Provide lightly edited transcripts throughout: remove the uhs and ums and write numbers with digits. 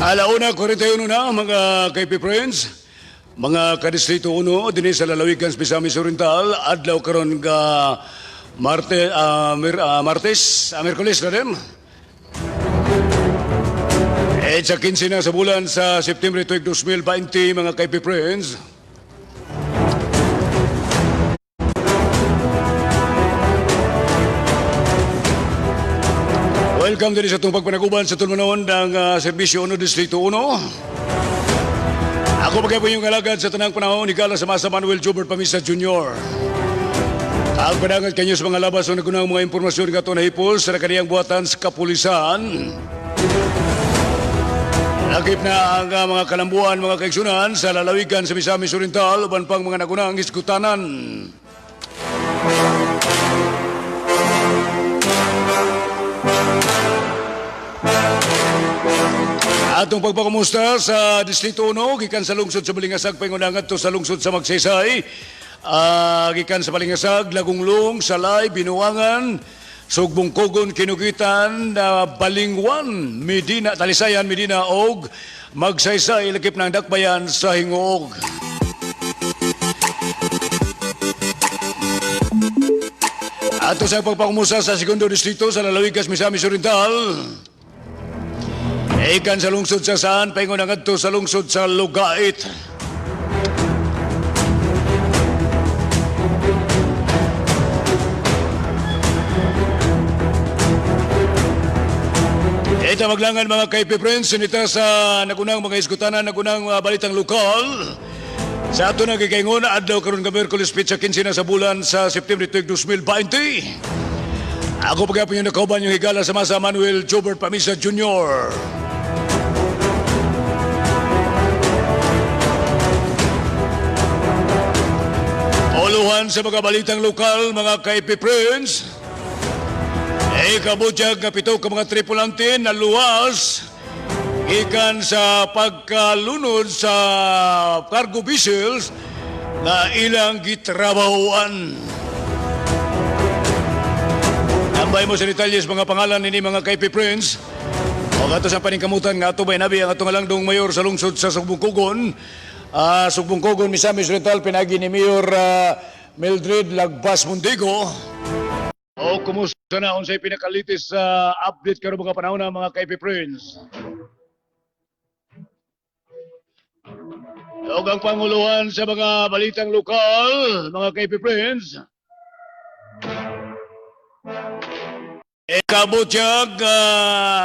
Alauna, 41 na mga KP Friends, mga kadistrito 1 din sa lalawigan sa Misamis Oriental, adlaw karon ga Martes, Miyerkules na rin. Sa 15 na sa bulan sa September 2020 mga KP Friends. Welcome din sa itong pagpanaguban sa tulmanon ng Serbisyo 1 Distrito 1. Ako po yung alagad sa tanang panahon, higala sa Masa Manuel Jobert Pamisa Jr. Ang padangat kanyo sa mga labas o nagunang mga impormasyon nga ito na hipol sa kaniyang buhatan sa kapulisan. Nakip na ang mga kalambuan, mga kaigsunan sa lalawigan sa Misamis Oriental, uban pang mga nagunang iskutanan. Atong pagpakamusta sa Distrito 1, gikan sa lungsod sa Balingasag, paingunangat to sa lungsod sa Magsaysay, gikan sa Balingasag, Lagunglong, Salay, Binuangan, Sugbong Kogon, Kinugitan, Balingwan, Medina, Talisayan, Medina, og Magsaysay, lakip ng Dakbayan sa Hingog. Ato sa pagpakamusta sa Segundo Distrito sa Lalawigan, Misamis Oriental, ikan sa lungsod sa saan, paingon ang adto sa lungsod sa Lugait. Ito maglangan mga KP Friends, sinita sa nagunang mga iskutanan, nagunang balitang lokal. Sa ato na kikaingon, adlaw karon ka Miyerkules, pitsa 15 na sa bulan sa September 2020. Ako pagkapon yung nakauban yung higala sa Masa Manuel Jobert Pamisa Jr. Uluhan sa mga balitang lokal, mga KP Friends. Kabutyag na 7 ka mga tripulante na luwas ikan sa pagkalunod sa cargo vessels na ilang gitrabahuan. Tambay mo sa detalyes mga pangalan ni mga KP Friends. O gato sa paningkamutan nga ato bay nabi ang atong alandong mayor sa lungsod sa Sugbong Kogon. Sugbong Kogon, Misamis Oriental, pinagi ni Mayor Mildred Lagbas Mundigo. O kumusta na unsay pinakalitis sa update karon mga panahon ng mga KP Friends. O ang panguluhan sa mga balitang lokal, mga KP Friends. Kabutyag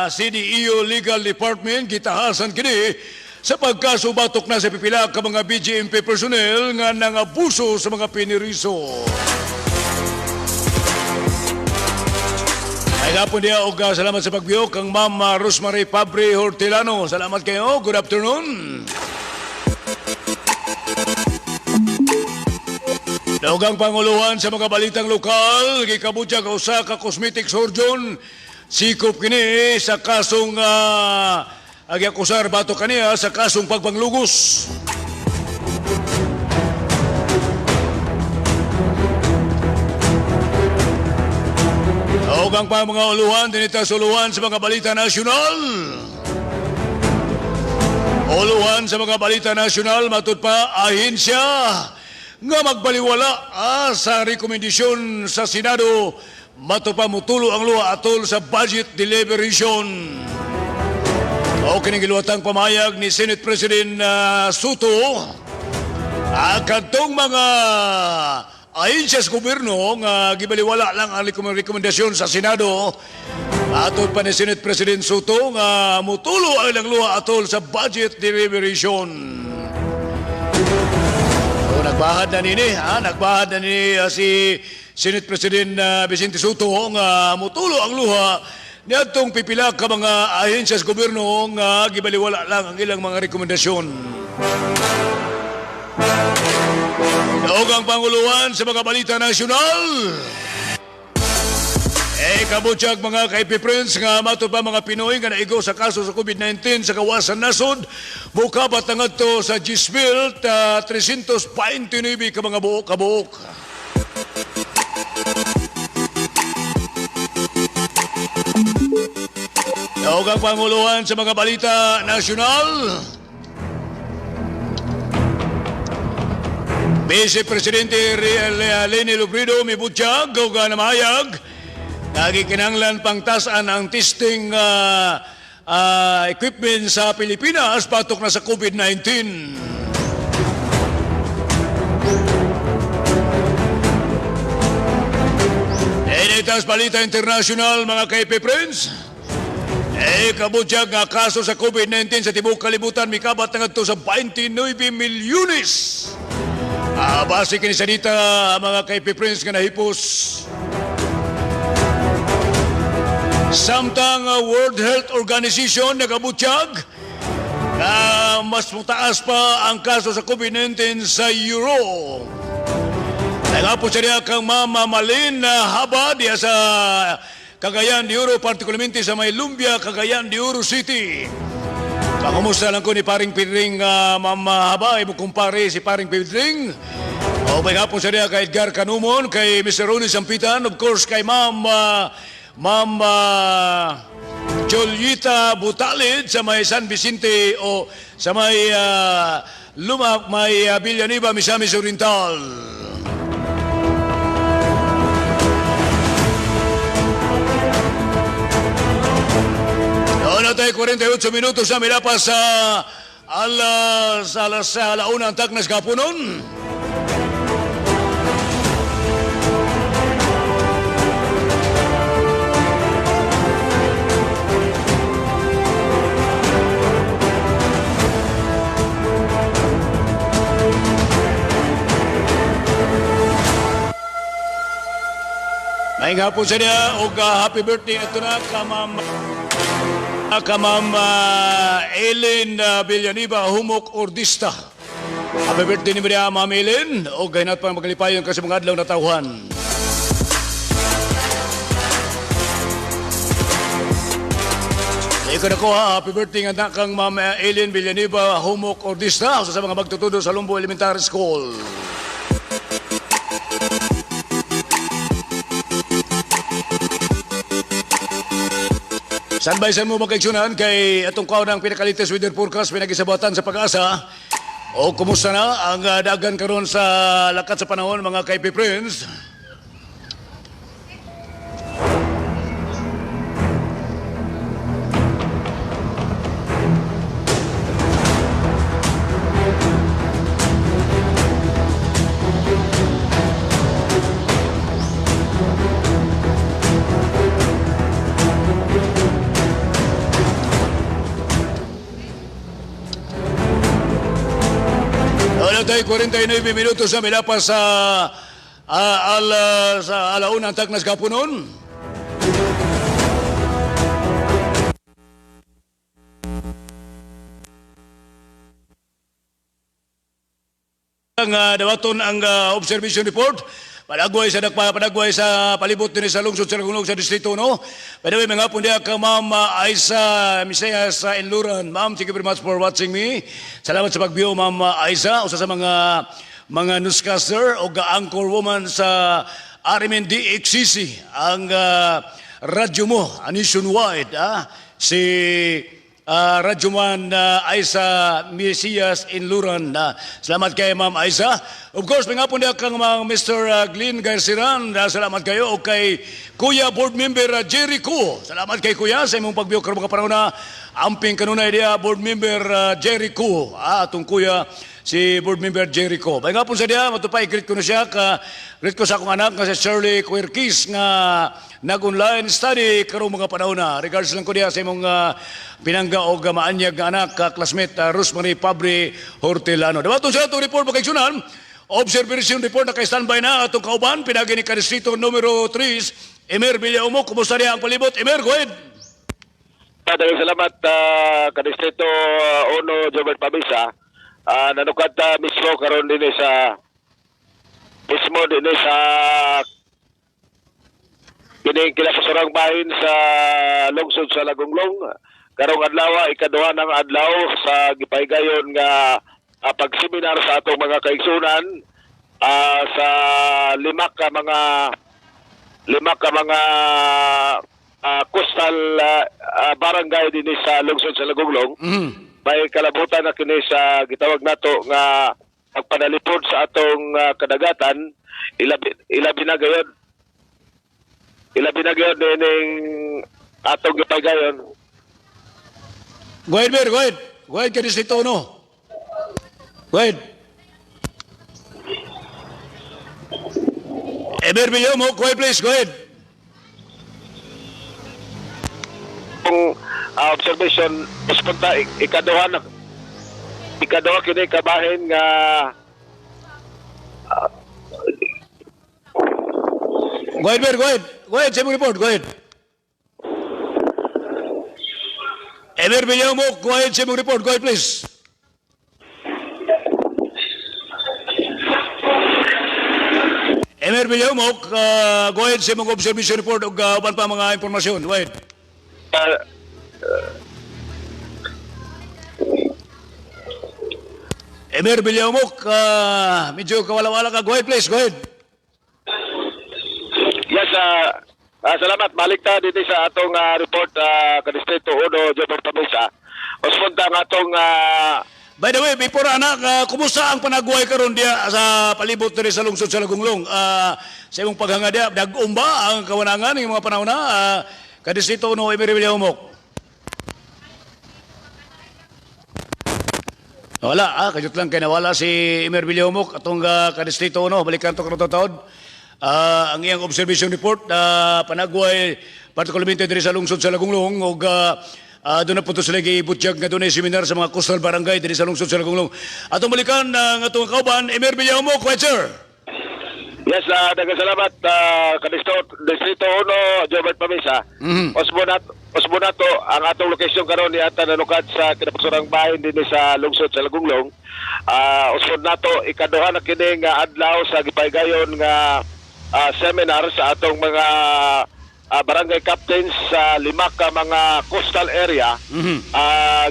CDEO Legal Department gitahasan kini sa pagkasubatok na sa pipila ka mga BGMP personnel nga nangabuso sa mga piniriso. Ay gapon niya og salamat sa pagbiyo kang Ma'am Rosemary Fabre Hortelano. Salamat kayo. Good afternoon. Daugang panguluhan sa mga balitang lokal, gikabutyag usa ka cosmetic surgeon sikop kini sa kasong agiakusar bato kaniya sa kasong pagpanglugos. Daugang pa mga uluhan dinita sa uluhan sa mga balita nasyonal. Uluhan sa mga balita nasyonal matud pa ahensya nga magbaliwala sa rekomendasyon sa Senado matupamutulo ang luha atol sa budget deliberation. O kining giluwatang pamayag ni Senate President Soto kadtong mga ahensyas gobyerno nga gibaliwala lang ang rekomendasyon sa Senado atol pa ni Senate President Soto nga mutulo ang ilang luha atol sa budget deliberation. Nagbahad na nini, si Senate President Vicente Soto nga mutulo ang luha niadtong pipila ka mga ahensyas gobyerno nga gibaliwala lang ang ilang mga rekomendasyon. Daugang panguluhan sa mga balita nasyonal. Kabutyag mga KP Friends nga mato pa mga Pinoy nga naigo sa kaso sa COVID-19 sa kawasan nasod mukabat ang adto sa Gisbert 329 ka mga buok-kabuok. O ang panguluhan sa mga balita nasyonal. Vice Presidente Leni Robredo mibutyag o namayag nagikinanglan pangtasan ang testing equipment sa Pilipinas patok na sa COVID-19. Initas balita international mga KP Friends. Kabutyag nga kaso sa COVID-19 sa tibok kalibutan mikabat na ngadto sa 29 milyones. Base kini sa dita mga KP Friends nga nahipos. Samtang World Health Organization nagabutyag mas mataas pa ang kaso sa COVID-19 sa Euro. Nagapos siya kang mamamalin na haba diya sa Cagayan de Oro, partikularmente sa may Lumbia, Cagayan de Oro City. Kumusta lang ko ni Paring Pedring mamahaba, mo kumpare si Paring Pedring. O may hapon sa niya kay Edgar Canumon, kay Mr. Ronnie Sampitan, of course kay Ma'am Jolita Butalid sa may San Vicente o sa may Lumac, may Villanueva, Misamis Oriental. Doon na tayo 48 minutos na milapas sa alauna ang taknas kapunon. May nga po sa niya o happy birthday ito na Ma'am Ellen Villanueva Humok Ordista. Happy birthday ni Ma'am Ellen o gahinat pa maglipayon kasi mga adlaw na tauhan. Ikaw na ko happy birthday nga kang Ma'am Ellen Villanueva Humok Ordista sa mga magtutudo sa Lumbo Elementary School. Sanbaysan mo magkaiksyonan kay atong kaon ng pinakalites weather forecast pinagisabatan sa Pag-asa. O kumusta na ang dagan karon sa lakat sa panahon mga KP Friends? Tayo 49 minutos na milapas sa alauna ang taknas kapunon. Ang dawaton ang observation report. Padagway sa palibot din sa lungsod sa Lagungog sa distrito, no? Pwede mga hapon diya ka Ma'am Aisa Misayas sa Enluran. Ma'am, thank you very much for watching me. Salamat sa pag-view, Ma'am Aisa. Usa sa mga newscaster o ga-anchor woman sa RMN DXCC. Ang radyo mo, nationwide, si Radyoman Aisa Misayas Enluran. Salamat kay Ma'am Aisa. Of course, may nga po niya kang Mr. Glenn Garciran. Salamat kayo. O kay Kuya Board Member Jericho. Salamat kay Kuya sa imong pagbiyo karong mga panahon na amping kanunay dia Board Member Jericho. Atong Kuya si Board Member Jericho. May nga po sa dia, matupay, greet ko na siya. Greet ko sa akong anak nga si Shirley Quirquis nga nag-online study karong mga panahon na. Regards lang ko dia sa imong pinangga o maanyag nga anak, classmate Rosemary Pabre Hortelano. Dawato siya itong report magkaigsunan. Observation report na kay-standby na atong kauban. Pinagi ni Kadistrito numero 3, Emer Villaumok. Kumusta niya ang palibot? Emer, go ahead. Maraming salamat, Kadistrito 1, Jobert Pabisa. Nanukad mismo karon din sa kining kinapasurang bahin sa lungsod sa Lagunglong. Karong adlaw ikaduha ng adlaw sa gipaygayon nga pagseminar sa atong mga kaigsunan sa lima ka mga coastal barangay din sa lungsod sa Laguglong. Mhm. May kalabutan na kini sa gitawag nato nga pagpanalipod sa atong kadagatan, ilabi na gayon ning atong gipagayon. Go ahead, Mayor. Go ahead. Go ahead, Kadistrito 1. Go ahead. Mayor Villamok, go ahead, please. Go ahead. Kung observation puspunta ikaduha kini kabahin nga Go ahead, Mayor. Go ahead. Go ahead, sa imong report. Go ahead. Mayor Villamok, go ahead sa imong report. Go ahead, please. Mayor Villamok, go ahead sa imong observation report ug uban pa mga impormasyon. Go ahead. Mayor Villamok, medyo kawala-wala ka. Go ahead, please. Go ahead. yes, salamat. Balik ta dito sa atong report Kadistrito 1 Jobber Pamisa. Puspunta ang atong By the way, before anak, kumusta ang panaguhay karon diya sa palibot diri sa lungsod sa Lagunglong? Sa imong paghanga diya, dag-om ba ang kawanangan ng mga panahon na? Kadistrito 1, Mayor Villamok. Wala, kajut lang kay nawala si Mayor Villamok atong Kadistrito 1, balikan to karon taod. Ang iyang observation report panaguhay partikularmente diri sa lungsod sa Lagunglong ug doon na po ito sila gibutyag nga doon ay seminar sa mga coastal barangay diri sa lungsod sa Lagunglong. Atong balikan ng atong kauban, Mayor Villamok, go ahead, sir. yes, daghang salamat Distrito 1 Jobber Pamisa. Osbonato ang atong location karon ni ata nanukad sa kinapagsurang bahin din sa lungsod sa Lagunglong. Osbonato ikaduha na kini nga adlaw sa gipaygayon nga seminar sa atong mga barangay captains sa 5 ka mga coastal area.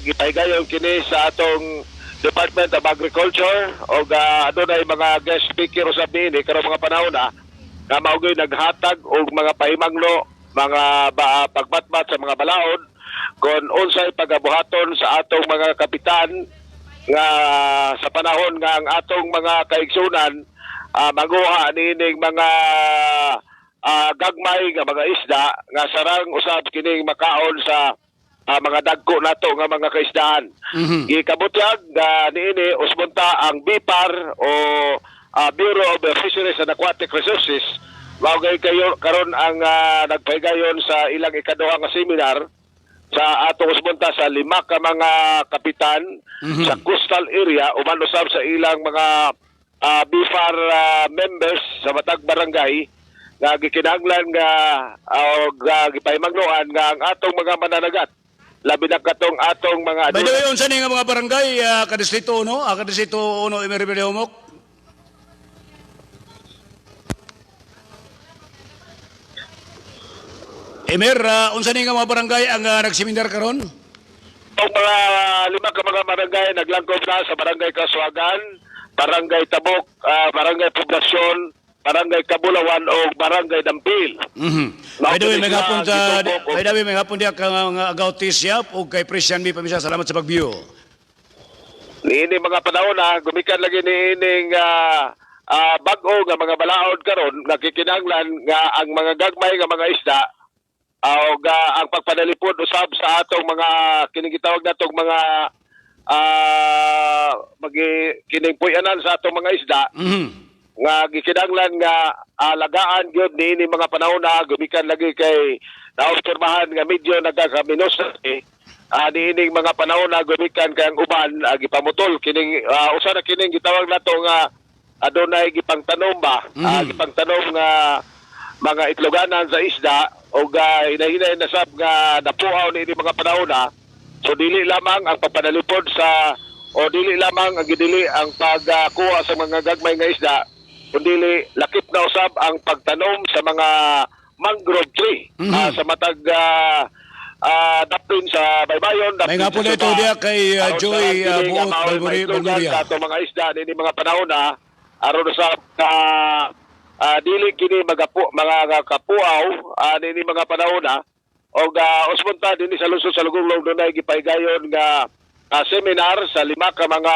Gipaygayon kini sa atong Department of Agriculture o adunay mga guest speaker usab niini karong mga panahon na maugay naghatag og mga pahimangno, mga pagbatbat sa mga balaod kon unsay pagabuhaton sa atong mga kapitan nga sa panahon nga ang atong mga kaigsunan maguha niining mga gagmay nga mga isda nga sarang usab kining makaon sa mga dagko nato nga mga kaisdaan. Gikabutyag niini usmonta ang BIPAR o Bureau of Fisheries and Aquatic Resources. Maugay kayo karon ang nagpaygayon sa ilang ikaduha nga seminar sa atong usmonta sa 5 ka mga kapitan sa coastal area uban usab sa ilang mga BIFAR members sa matag barangay nga gikinahanglan nga gipahimangnuan nga ang atong mga mananagat labi na katong atong mga By the way, unsa ni nga mga barangay Kadistrito 1, Kadistrito 1, Mayor Villamok? Mayor, unsa ni nga mga barangay ang nagseminar karon? Ang mga 5 ka mga barangay naglangkob na sa barangay Kaswagan, barangay Tabok, barangay Poblasyon, barangay Kabulawan o barangay Dampil. By the way, may hapon diya kang agautis yap o kay Christian B. Pamisa. Salamat sa pag-view. Niini mga panahon na gumikan lagi niining bag-o nga mga balaod karon nakikinahanglan nga ang mga gagmay nga mga isda o ang pagpanalipod usab sa atong mga kining gitawag natong mga kining puyanan sa atong mga isda. Nga gikinahanglan nga alagaan gyud niini mga panahon na gumikan lagi kay naobserbahan nga medyo nagkakaminos niining mga panahon na gumikan kay ang uban gipamutol kining usa na kining gitawag nato nga adunay gipangtanom ba gipangtanom nga mga itloganan sa isda o hinahinay na sab nga napuhaw niini mga panahon na so dili lamang ang pagpanalipod sa o dili lamang ang gidili ang pagkuha sa mga gagmay nga isda kundi lakip na usab ang pagtanom sa mga mangrove tree sa matag dapin sa baybayon. May nga po na ito diya kay Joy Buot Balmuria. Sa mga isda nini mga panahon na aron sa dili kini mga kapuaw nini mga panahon na o usmunta din sa lungsod sa Lagunglong doon ay gipaygayon nga seminar sa 5 ka mga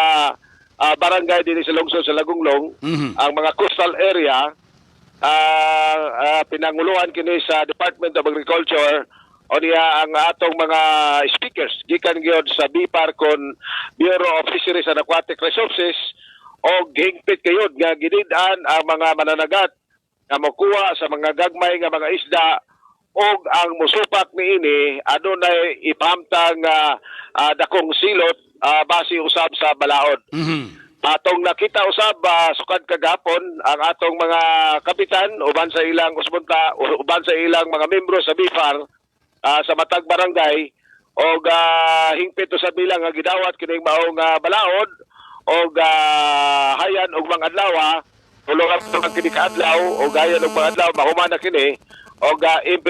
barangay din sa lungsod sa Lagunglong, ang mga coastal area. Pinanguluhan kini sa Department of Agriculture o niya ang atong mga speakers gikan gyud sa BIPAR kon Bureau of Fisheries and Aquatic Resources o hingpit kayod nga gidid-an ang mga mananagat nga mokuha sa mga gagmay nga mga isda og ang musupak niini adunay ipahamtang dakong silot base usab sa balaod. Atong nakita usab sukad kagapon ang atong mga kapitan uban sa ilang usmunta uban sa ilang mga membro sa BIFAR sa matag barangay og hingpit sa bilang nga gidawat kining maong balaod og hayan og mga adlaw tulong ang kini kaadlaw og hayan og mga adlaw mahuman na kini og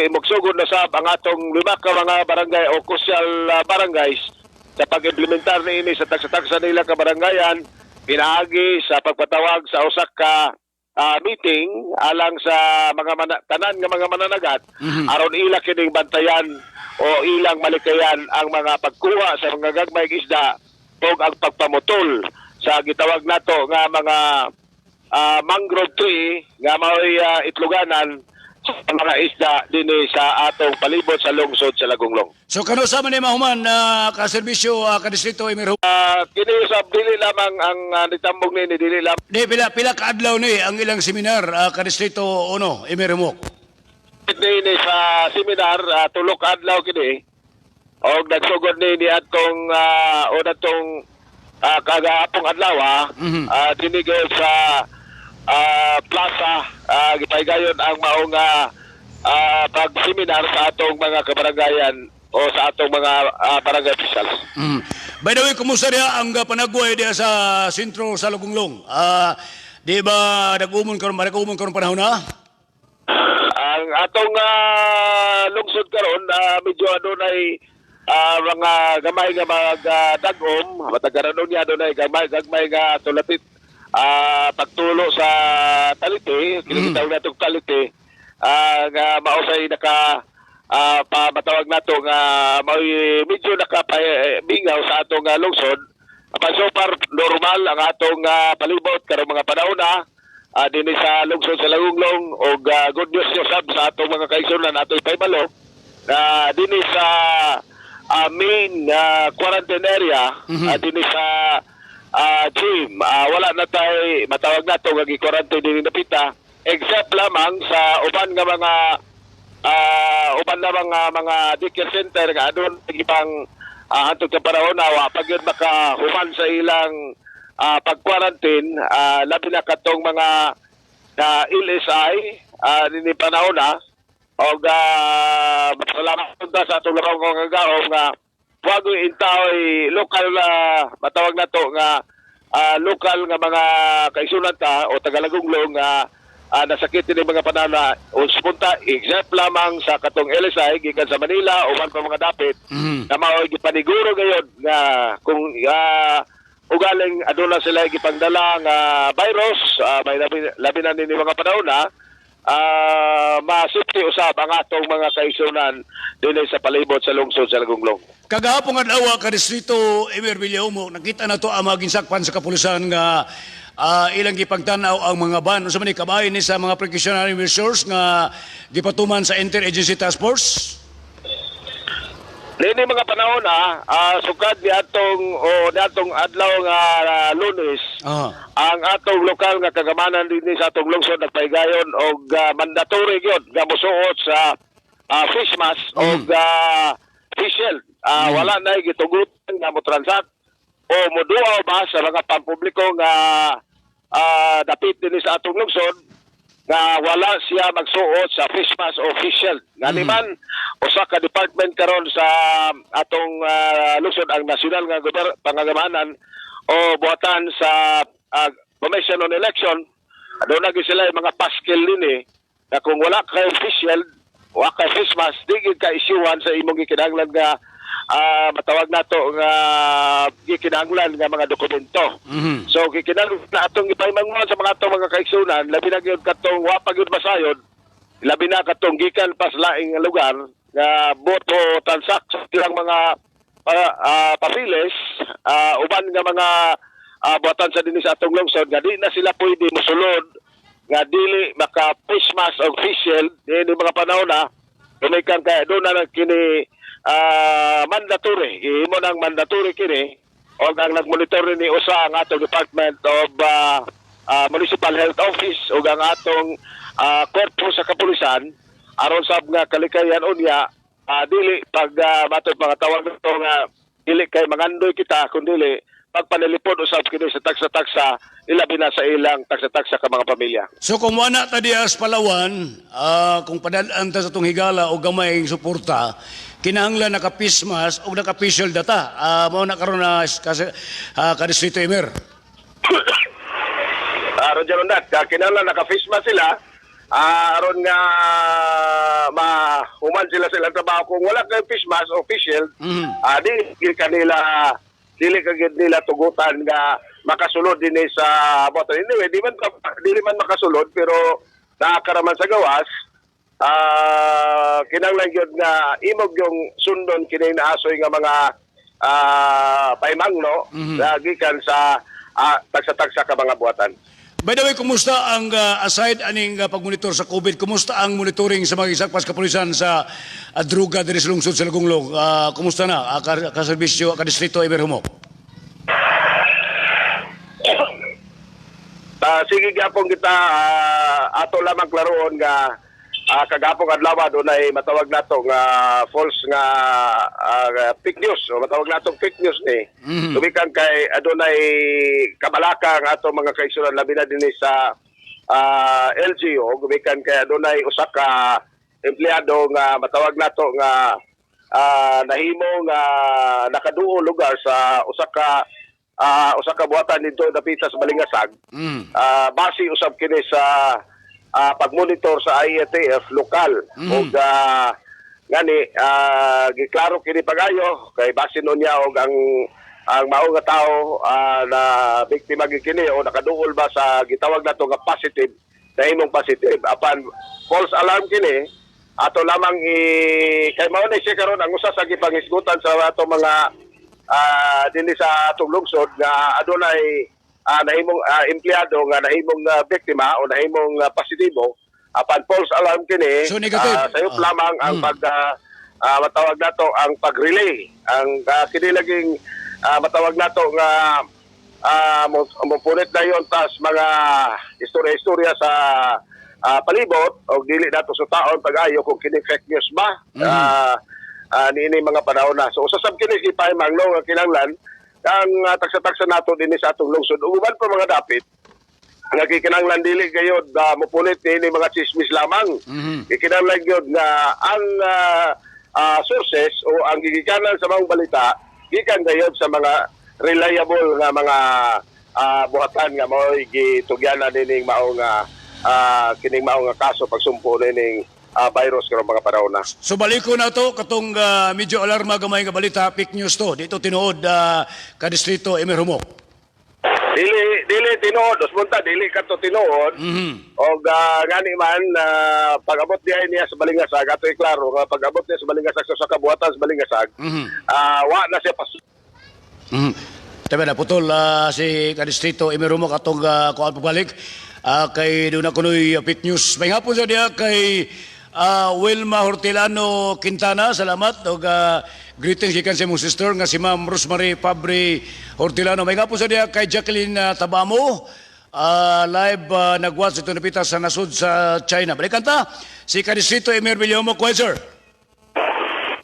mogsugod na sab ang atong 5 ka mga barangay o coastal barangays sa pag-implementar niini sa tagsa-tagsa nila ka barangayan pinaagi sa pagpatawag sa usa ka meeting alang sa mga tanan nga mga mananagat aron ila kining bantayan o ilang malikayan ang mga pagkuha sa mga gagmayng isda ug ang pagpamutol sa gitawag nato nga mga mangrove tree nga mao'y itluganan sa mga isda dinhi sa atong palibot sa lungsod sa Lagunglong. So kano sa man ni mahuman ka-serbisyo ka-distrito Emirhumok? Kini usab dili lamang ang nitambong ni dili lamang Di pila kaadlaw ni ang ilang seminar ka-distrito Emirhumok. ni sa seminar tulok adlaw kini og nagsugod ni atong kagahapong adlaw dinhi sa plaza gipaygayon ang maong pag-seminar sa atong mga kabaranggayan o sa atong mga barangay officials. By the way, kumusta niya ang panagway diya sa sentro sa Lagunglong? Di ba nag-umon karon panahon na? Ang atong lungsod karon medyo adunay mga gamay nga mag-dagom, matagaran niya adunay gamay nga tulapit pagtulo sa talite, kinitawag natong talite nga mausay naka matawag nato nga medyo nakabingaw sa atong lungsod. So far normal ang atong palibot karong mga panahon na dinhi sa lungsod sa Lagunglong og good news usab sa atong mga kaigsunan ato ipahibalo na dinhi sa main quarantine area dinhi sa gym wala na tay matawag nato nga gi-quarantine dinhi napita except lamang sa uban nga mga daycare center nga adun gipang hantod sa panahon na pag yun makahuman sa ilang pag-quarantine labi na katong mga LSI ni panahon na og salamat sa atong larong nga gaong nga wag intaoy lokal matawag nato nga lokal nga mga kaigsunan ta o Tagalagunglong nga nasakit ni mga panana o spunta except lamang sa katong LSI gikan sa Manila o man pa mga dapit na mao'y gipaniguro gayud nga kung ugaling aduna sila gipangdala nga virus may labi na ni mga panahon na masipti usab ang atong mga kaigsunan dinhi sa palibot sa lungsod sa Lagunglong. Kagahapon adlaw ka-distrito Emir Villahumok, nakita na to ang mga ginsakpan sa kapulisan nga ilang gipagtanaw ang mga ban unsa man ni kabahin ni sa mga precautionary measures nga gipatuman sa Interagency Task Force. Nini mga panahon sukad ni atong adlaw nga Lunes ang atong lokal nga kagamanan dinhi sa atong lungsod nagpaygayon og mandatory gyud nga mosuot sa face mask og face shield. Wala na gitugutan nga mo transact o moduaw ba sa mga pampubliko nga dapit dinhi sa atong lungsod nga wala siya magsuot sa face mask o face shield. Nga naman, usa ka department karon sa atong lungsod ang nasyonal nga pangagamanan o buhatan sa Commission on Election. Doon na sila yung mga paskil din na kung wala kayo face shield, wala kayo face mask, di ka isyuhan sa imong gikinahanglan nga matawag nato nga gikinahanglan nga mga dokumento. So gikinahanglan na atong ipahimangman sa mga atong mga kaigsunan labi na gyud katong wa pa gyud masayod labi na katong gikan pa sa laing lugar nga boto transak sa ilang mga papilis, uban nga mga buhatan sa dinis atong lungsod nga di na sila pwede mosulod nga dili maka Christmas official ini mga panahon na kumikan kaya doon na kini mandatory ihimo ng mandatory kini o ang nagmonitor ni usa ang atong Department of Municipal Health Office o ang atong korpo sa kapulisan aron sab nga kalikayan unya dili pag matod mga tawag nito nga dili kay mangandoy kita kundi pagpanalipod usab kini sa taksa-taksa ilabi na sa ilang taksa-taksa ka mga pamilya. So kung wala ta diya sa Palawan, kung padadaan ta sa itong higala o gamay ang suporta, kinahanglan naka-pismas o naka-official data. Mao na karon na ka-distrito Emer. Roger Rondat, kinahanglan naka-pismas sila aron nga mahuman sila sa ilang trabaho. Kung wala kay pismas official, dili kagid nila tugutan nga makasulod din sa boto. Anyway, di man makasulod pero nakakaraman sa gawas. Kinahanglan gyud nga imog yung sundon kini naasoy nga mga paimangno gikan sa tagsa-tagsa ka mga buhatan. By the way, kumusta ang aside aning pagmonitor sa COVID, kumusta ang monitoring sa mga isakpas kapulisan sa druga diri sa lungsod sa Lagunglog? Kumusta na ka-serbisyo ka-distrito Emer Humok? Sige gyapon kita ato lamang klaroon nga kagapong adlaw dunay matawag nato nga false nga fake news o matawag nato fake news ni tumikan kay adunay kabalaka nga ato mga kaigsunan labi na dinhi sa LGU gumikan kay adunay usa ka empleyado nga matawag nato nga nahimo nga nakaduol lugar sa usa ka buhatan dito dapita sa Balingasag. Base usab kini sa pagmonitor sa IATF lokal og ngani giklaro kini pagayo kay base niya og ang mao nga tawo na biktima kini o nakaduol ba sa gitawag nato nga positive nahimong positive apan false alarm kini ato lamang kay mao na siya karon ang usa sa gipangisgutan sa ato mga dinhi sa atong lungsod nga adunay nahimong empleyado nga nahimong biktima o nahimong positibo apan false alarm kini so negative sayop lamang ang matawag nato ang pag-relay ang kini laging matawag nato nga mupunit na yon tas mga istorya sa palibot o dili nato sa taon pag-ayo kung kini fake news ba niini mga panahon na so usasab kini ipahimangno nga kinahanglan ang taksa-taksa nato din sa atong lungsod. Uban pa mga dapit, nagkikinanglan dili gayod mupunit ni mga chismis lamang. Kikinanglan gyud nga ang sources o ang gigikanan sa mga balita gikan gayod sa mga reliable nga mga buhatan nga mao gitugyanan nining mao nga kining mao nga kaso pagsumpo nining virus karong mga panahon na. So baliko na to katong medyo alarma gamay nga balita fake news to dito tinuod ka-distrito Emer Humok. Dili tinuod usmunta dili kadto tinuod og ngani man pag-abot niya sa Balingasag ato iklaro nga pag-abot niya sa Balingasag sa kabuhatan sa Balingasag wa na siya pas Tabi na putol si ka-distrito Emer Humok atong kuan pabalik kay doon na kunoy fake news. May hapon sa diya kay Wilma Hortilano Quintana, salamat. O greetings ikan sa mong sister nga si Ma'am Rosemary Fabre Hortilano. May hapon sa diya kay Jacqueline Tabamo. Live nag-watch ito napita sa nasud sa China. Balikan ta, si ka-distrito Emer Villomo. Kuhay, sir.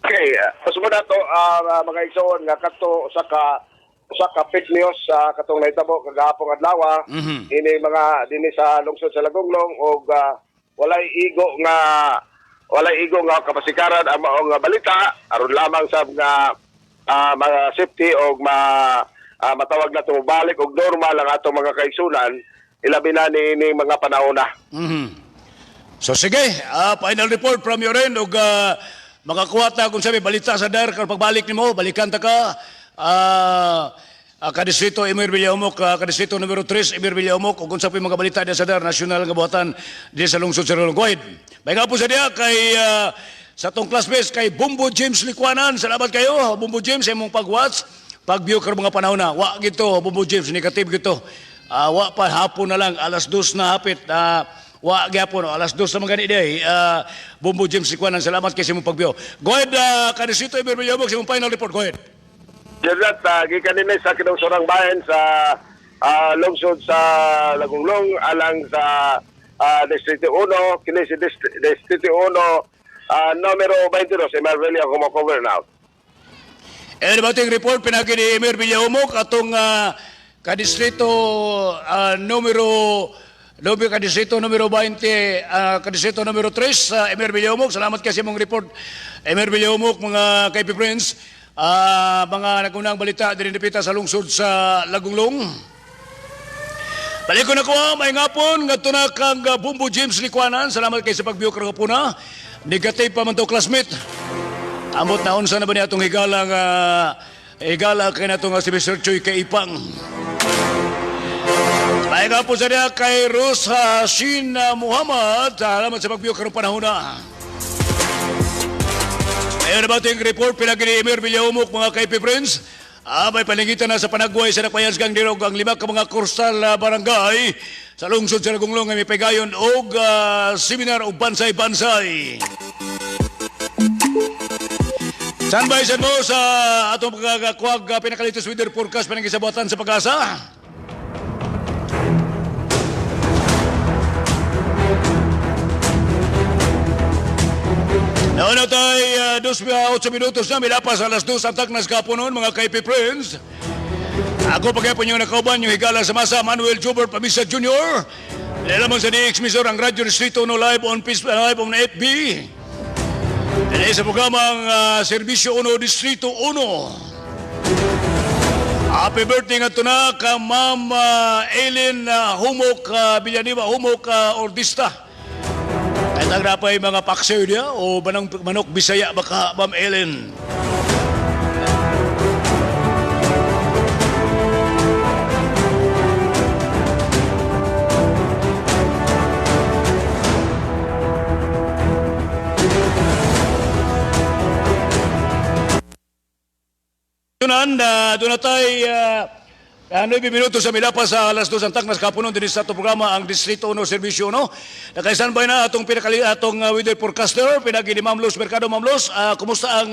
Okay, sumunod to mga igsoon nga kato sa ka fake news sa katong nahitabo kagahapon adlaw ini mga dinhi sa lungsod sa Lagunglong og walay igo nga kapasikaran ang maong balita aron lamang sa mga safety og matawag na balik og normal ang atong mga kaigsunan ilabi na ni mga panahon na. So sige, final report from your end og makakuha ta kung sabi balita sa dar kung pagbalik nimo balikan ta ka ka-distrito Emer Villamok, ka-distrito numero 3 Emer Villamok, kung sa mga balita sa dar nasyonal nga buhatan di sa lungsod sa Rolong. Go ahead. May nga po sa diya kay sa tong classmates kay Bumbo James Likwanan. Salamat kayo, Bumbo James, sa imong pag-watch, pag-view karong mga panahon na. Wa gito, Bumbo James, negative gito. Wa pa hapon na lang, alas 2 na hapit. Wa gyapon, alas 2 na mga day. Bumbo James Likwanan, salamat kayo sa imong pag-view. Go ahead, Kanisito Emer Villabog, sa imong final report. Go ahead. Jalat, gikan din sa kinausurang bayan sa lungsod sa Lagunglong alang sa Distrito 1, kini si Distrito 1, numero 22, si Marvelia kumakover now. Bating report pinagi ni Emer Villahumok atong kadistrito kadistrito numero 20, kadistrito numero 3, Emer Villahumok. Salamat kasi mong report, Emer Villahumok, mga KP Friends. Mga nagunang balita din dipita sa lungsod sa Lagunglong. Balik ko na ko, may ngapon, nga na kang Bumbo James Likwanan. Salamat kayo sa pag-view karong hapuna. Negative pa man to, classmate. Amot na unsa na ba niya itong higala kay na itong si Mr. Choy Kaipang. May ngapon sa niya kay Rosa Shin Muhammad. Salamat sa pag-view karong panahon na. Ayan na ba ito yung report pinagi ni Emer Villahumok, mga KP Friends? May palingitan na sa panagway sa Nakpayans Gang Dirog ang 5 ka mga coastal barangay sa lungsod sa Lagunglong ay may pagayon o seminar o bansay-bansay. Standby sa mo sa atong pagkakakuag pinakalitos weather forecast panangisabuatan sa Pag-asa. Nauna tayo 2 minutos na, milapas alas 2 ang taknas kapunon, mga KP Friends. Ako pagkapon yung nakauban yung higala sa masa, Manuel Jobert Pamisa Jr. Nilaman sa DX Misor ang Radio Distrito no live on FB. Dahil sa programang Serbisyo 1 Distrito 1. Happy birthday nga ito na ka Ma'am Eileen Humok Villanueva Humok Ordista. Ay nagrapay mga paksiw niya o manok Bisaya baka Ma'am Ellen. Doon na tayo 9 minutos sa milapas sa alas 2 ang taknas kapunon din sa itong programa ang Distrito 1 Serbisyo 1. Nakaisanbay na atong weather forecaster, pinagi ni Ma'am Luz Mercado. Ma'am Luz, kumusta ang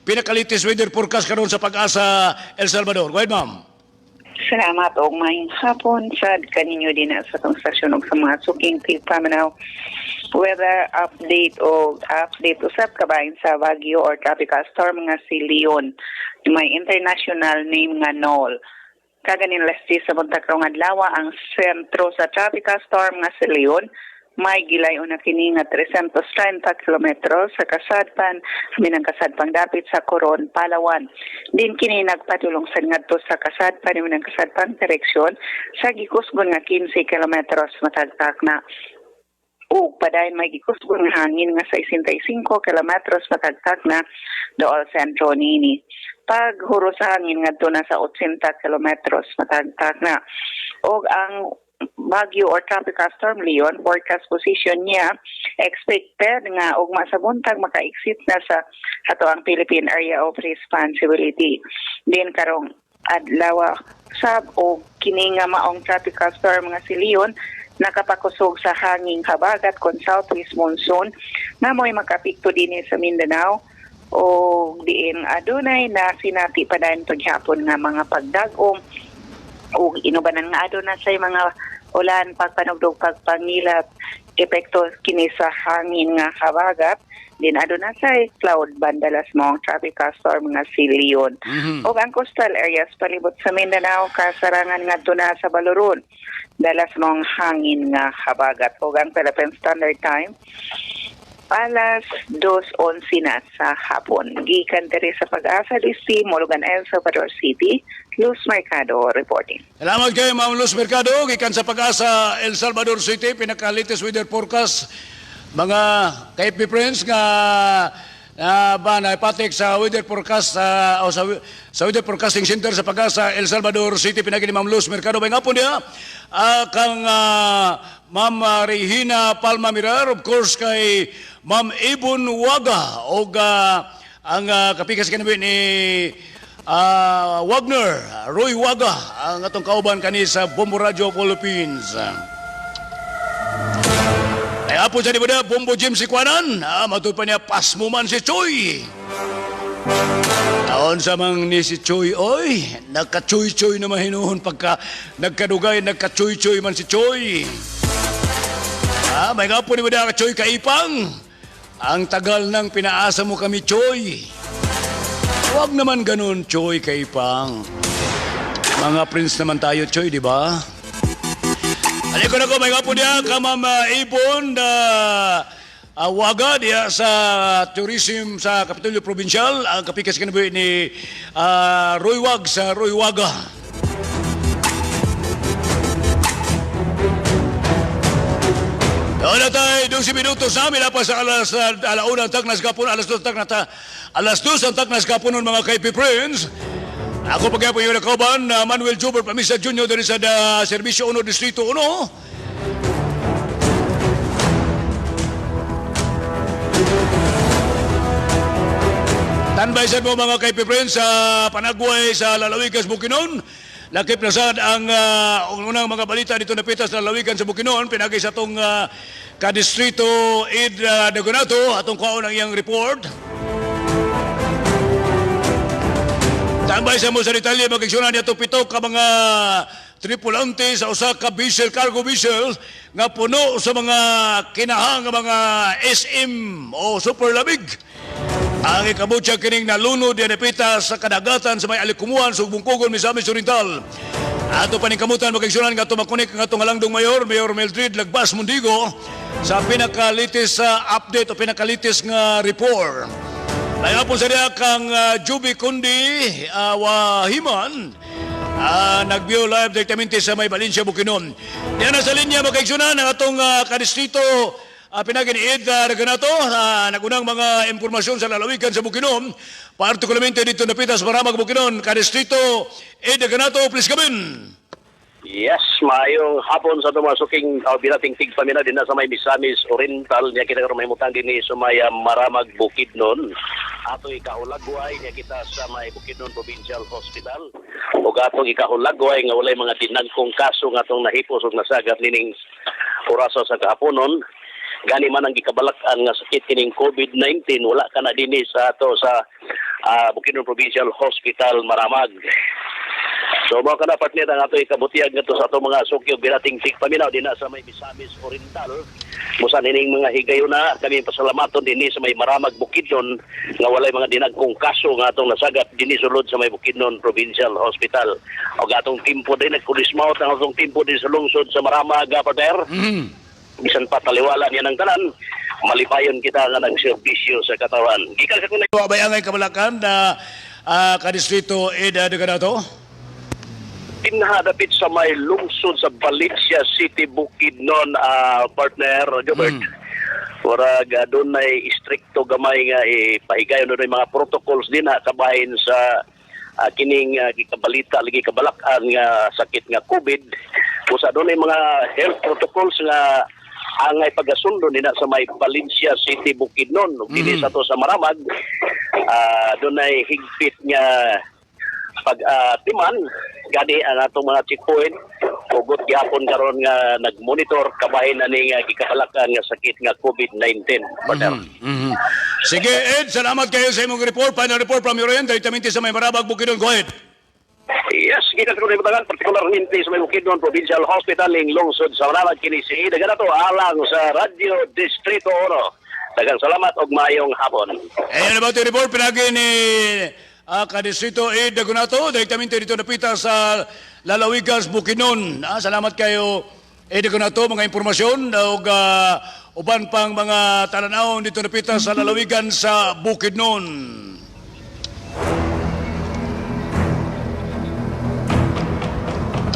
pinakalitis weather forecast karon sa Pag-asa El Salvador? Go ahead, Ma'am. Salamat og maayong hapon sa kaninyo din sa itong stasyon o sa mga suking paminaw. Weather update usap kabayan sa Baguio or tropical storm nga si Leon. May international name nga Nol. Kaganin lasti sa buntag karong adlaw ang sentro sa tropical storm nga si Leon may gilayon na kini nga 330 kilometro sa kasadpan minang kasadpang dapit sa Coron, Palawan. Din kini nagpadulong sa ngadto sa kasadpan minang kasadpang direksyon sa gikusgon nga 15 kilometros matagtak na. O padayon may gikusgon nga hangin nga 65 kilometros matagtak na dool sentro nini. Pag huro sa hangin nga na sa 80 kilometros matagtag na. O ang Baguio or tropical storm Leon, forecast position niya expected nga ugma sa buntag maka-exit na sa ato ang Philippine Area of Responsibility. Din karong adlaw sab o kini nga maong tropical storm nga si Leon nakapakusog sa hanging habagat kon southwest monsoon na mo'y makapikto din sa Mindanao o diin adunay na sinati pa dahil paghapon nga mga pagdagong o inubanan nga aduna say mga ulan pagpanugdog pagpangilap epekto kini sa hangin nga habagat din aduna say cloud bandalas mong tropical storm nga si Leon. O ang coastal areas palibot sa Mindanao kasarangan nga na sa Baluron dalas mong hangin nga habagat. O ang Philippine Standard Time alas 2:11 na sa hapon. Gikan diri sa Pag-asa DC, Mologan, El Salvador City, Luz Mercado reporting. Salamat kayo, Ma'am Luz Mercado. Gikan sa Pag-asa El Salvador City, pinaka-latest weather forecast. Mga KP Friends nga naipatik sa weather forecast o sa weather forecasting center sa Pag-asa El Salvador City, pinagi ni Ma'am Luz Mercado. May nga po niya kang Ma'am Regina Palma Mirar, of course kay Ma'am Ibon Waga o ang kapikas kanabi ni Wagner, Roy Waga, ang atong kauban kani sa Bombo Radio Philippines. Ay apo sa di ba Bombo Jim si Kwanan, matud pa niya pasmo man si Choy. Taon sa mang ni si Choy, oy, nagka-choy-choy na mahinuhon pagka nagkadugay, nagka-choy-choy man si Choy. May nga po ni ba ka Choy Kaipang? Ang tagal nang pinaasa mo kami, Choy. Huwag naman ganun, Choy Kaipang. Mga prince naman tayo, Choy, di ba? Aliko na ko, may nga po niya, Ma'am Ibon, Waga diya sa tourism sa Kapitolyo Provincial, ang kapikas kanabi ni Roy Wag sa Roy Waga. Doon na tayo, 12 minutos na, mila sa alauna ang tagnas kapon, alas 2 ang tagnas kapon ng mga KP Friends. Ako pagyapo yung nakauban, Manuel Juber Pamisa Jr. dari sa Serbisyo 1, Distrito 1. Tanbaysan mo mga KP Friends sa Panagway sa Lalawigan sa Bukidnon. Lakip na sad ang unang mga balita dito na pitas sa Lalawigan sa Bukidnon. Pinagay sa itong kadistrito Ed Dagonato atong kaon ang iyang report. Tanbaysan mo sa detalye mag-aksyonan niya itong pito ka mga tripulante sa usa ka vessel, cargo vessel nga puno sa mga kinahang mga SM o super labig. Ang ikabutsa kining nalunod yan napita sa kadagatan sa may Alikumuan, Sugbungkugon, Misamis Oriental. Ato paningkamutan mag-aksyonan nga tumakunik nga itong Halangdong Mayor Mildred Lagbas Mundigo sa pinakalitis update o pinakalitis nga report. Kaya po sa diya kang Juby Kundi Wahiman nagbiyo live directamente sa may Valencia, Bukidnon. Diyan na sa linya mag-aksyonan ang atong kadistrito pinagin Ed Dagonato, nagunang mga impormasyon sa lalawigan sa Bukidnon, partikularmente dito na pitas Maramag, Bukidnon, kadistrito Ed Dagonato, please come in. Yes, maayong hapon sa tumasuking binating tigpamina din na sa may Misamis Oriental niya kita karon may mutang din ni Sumaya Maramag, Bukidnon. Ato ikahulagway niya kita sa may Bukidnon Provincial Hospital. Ug atong ikahulagway nga walay mga dinagkong kaso nga atong nahipos ug nasagap nining oraso sa kahaponon. Gani man ang gikabalak-an nga sakit kining COVID-19 wala ka na dinhi sa ato sa Bukidnon Provincial Hospital Maramag. So mga kadapat niya ang ato ikabutiyag nga to sa ato mga sukyo birating tigpaminaw din na sa may Misamis Oriental. Musan ining mga higayon na kami pasalamaton dinhi sa may Maramag, Bukidnon nga walay mga dinagkong kaso nga atong nasagap dinhi sulod sa may Bukidnon Provincial Hospital. Og atong timpo din nagpulismaw ang atong timpo din sa lungsod sa Maramag, Pater. Bisan pa taliwala niya ng tanan, malipayon kita nga nagserbisyo sa katawan. Gikan sa kunay. Bayangay kabalakan na kadistrito Ed Dagonato? Pinahadapit sa may lungsod sa Valencia City, Bukidnon, partner, Jobert. Murag doon ay istrikto gamay nga ipahigayon doon ay mga protocols din kabahin sa kining gikabalita lagi kabalakan nga sakit nga COVID. Usa doon ay mga health protocols nga angay pagasundo nina sa may Valencia City, Bukidnon. Dili sa to sa Maramag, doon ay higpit nga pag-timan gani ang atong mga checkpoint ugot gyapon karon nga nagmonitor kabahin ani nga gikabalakan nga sakit nga COVID-19. Sige Ed, salamat kayo sa imong report. Final report from your end directamente sa may Maramag, Bukidnon. Go ahead. Yes, kita sa kunay batangan, partikularmente sa may Bukidnon Provincial Hospital ing lungsod sa Maramag kini si Dagonato alang sa Radio Distrito 1. Daghang salamat og maayong hapon. Ayan about the report pinagi ni kadistrito Ed Dagonato, directamente dito napita sa Lalawigan, Bukidnon. Salamat kayo Ed Dagonato, mga impormasyon og uban pang mga talanawon dito napita sa Lalawigan sa Bukidnon.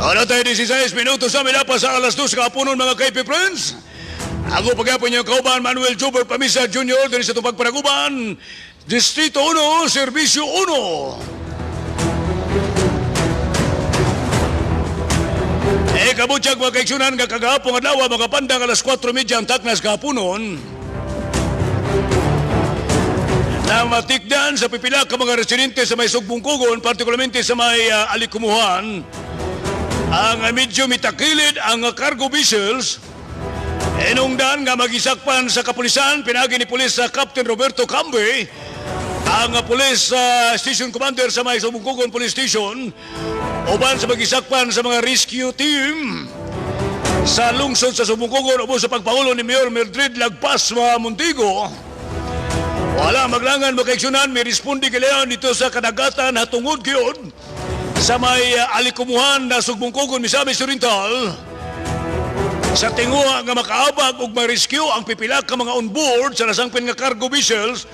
Ano tayo 16 minutos na milapa sa alas 2 kapunon mga KP Friends. Ako pagyapon niyo kauban Manuel Juber Pamisa Jr. din sa itong pagpanaguban Distrito 1, Serbisyo 1. Kabutyag mga kaiksunan nga kagahapon adlaw mga pandang alas 4:30 ang taknas kahaponon. Na matikdan sa pipila ka mga residente sa may Sugbong Kugon, partikularmente sa may Alikumuhan, ang medyo mitakilid ang cargo vessels. Enungdan nga magisakpan sa kapulisan, pinagi ni Pulis sa Captain Roberto Cambe, ang Police Station Commander sa may Sugbong Kugon Police Station, uban sa magisakpan sa mga rescue team sa lungsod sa Sugbong Kugon ubo sa pagpangulo ni Mayor Mildred Lagpas Montigo. Wala maglangan makaiksyonan, may respondi kailangan dito sa kadagatan hatungod gyud sa may Alikumuhan na Sugbong Kugon, Misamis Oriental. Sa tinguha nga makaabag ug ma-rescue ang pipila ka mga on board sa nasangpin nga cargo vessels